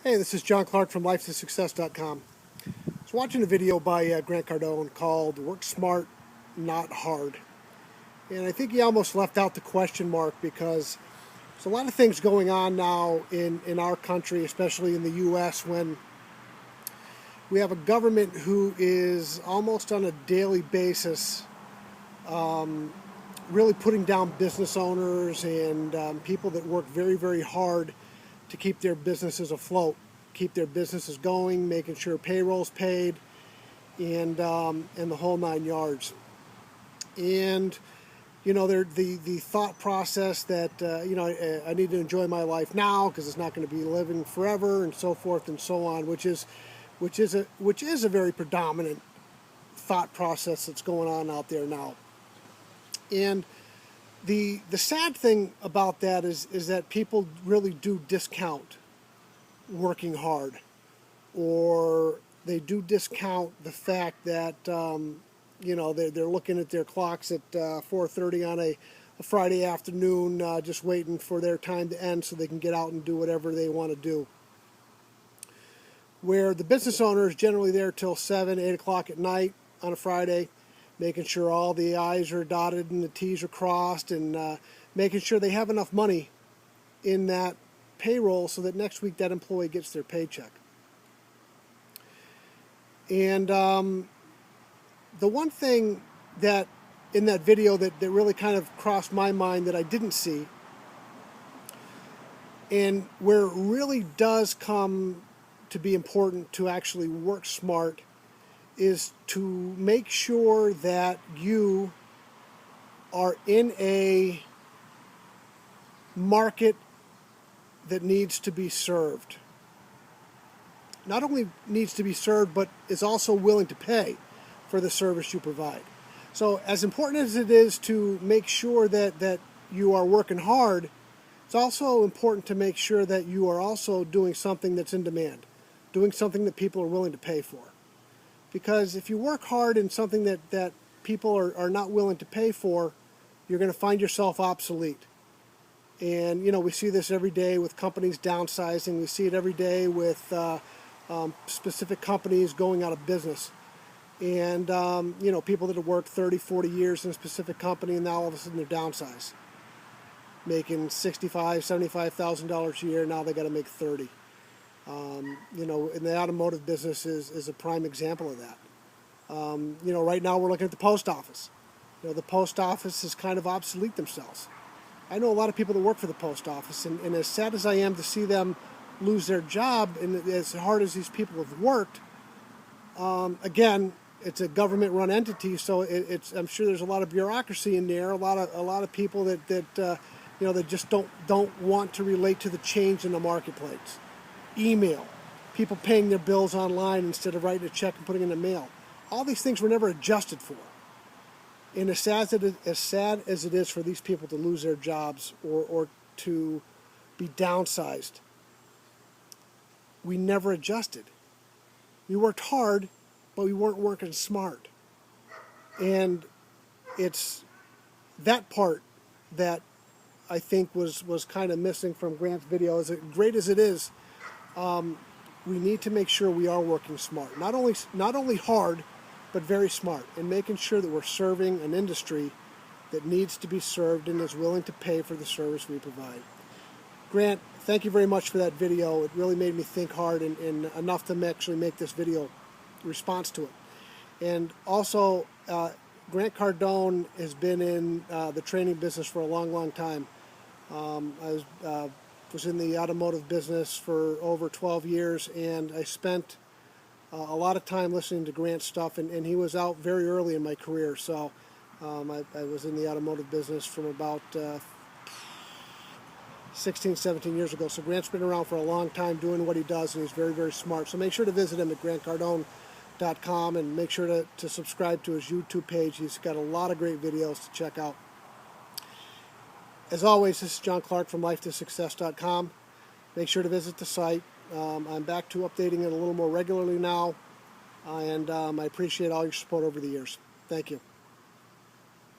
Hey, this is John Clark from LifeToSuccess.com. I was watching a video by Grant Cardone called Work Smart, Not Hard. And I think he almost left out the question mark because there's a lot of things going on now in our country, especially in the U.S., when we have a government who is almost on a daily basis really putting down business owners and people that work very, very hard to keep their businesses afloat, keep their businesses going, making sure payroll's paid, and the whole 9 yards. And you know, the thought process that I need to enjoy my life now because it's not going to be living forever, and so forth and so on, which is a very predominant thought process that's going on out there now. And the sad thing about that is that people really do discount working hard, or they do discount the fact that they're looking at their clocks at 4:30 on a Friday afternoon, just waiting for their time to end so they can get out and do whatever they want to do. Where the business owner is generally there till 7, 8 o'clock at night on a Friday, making sure all the I's are dotted and the T's are crossed, and making sure they have enough money in that payroll so that next week that employee gets their paycheck. And the one thing that in that video that really kind of crossed my mind that I didn't see, and where it really does come to be important to actually work smart, is to make sure that you are in a market that needs to be served. Not only needs to be served, but is also willing to pay for the service you provide. So as important as it is to make sure that you are working hard, it's also important to make sure that you are also doing something that's in demand, doing something that people are willing to pay for. Because if you work hard in something that people are not willing to pay for, you're going to find yourself obsolete. And we see this every day with companies downsizing. We see it every day with specific companies going out of business. And people that have worked 30, 40 years in a specific company, and now all of a sudden they're downsized, making $65,000, $75,000 a year. Now they got to make 30. In the automotive business is a prime example of that. Right now we're looking at the post office. The post office is kind of obsolete themselves. I know a lot of people that work for the post office, and as sad as I am to see them lose their job, and as hard as these people have worked, again, it's a government-run entity, so I'm sure there's a lot of bureaucracy in there, a lot of people that just don't want to relate to the change in the marketplace. Email, people paying their bills online instead of writing a check and putting it in the mail. All these things were never adjusted for. And as sad as it is for these people to lose their jobs or to be downsized, we never adjusted. We worked hard, but we weren't working smart. And it's that part that I think was kind of missing from Grant's video. As great as it is, we need to make sure we are working smart. Not only hard, but very smart, and making sure that we're serving an industry that needs to be served and is willing to pay for the service we provide. Grant, thank you very much for that video. It really made me think hard and enough to actually make this video response to it. And also, Grant Cardone has been in the training business for a long, long time. I was in the automotive business for over 12 years, and I spent a lot of time listening to Grant's stuff, and he was out very early in my career. So I was in the automotive business from about 16, 17 years ago. So Grant's been around for a long time doing what he does, and he's very, very smart. So make sure to visit him at grantcardone.com, and make sure to subscribe to his YouTube page. He's got a lot of great videos to check out. As always, this is John Clark from LifeToSuccess.com. Make sure to visit the site. I'm back to updating it a little more regularly now, and I appreciate all your support over the years. Thank you.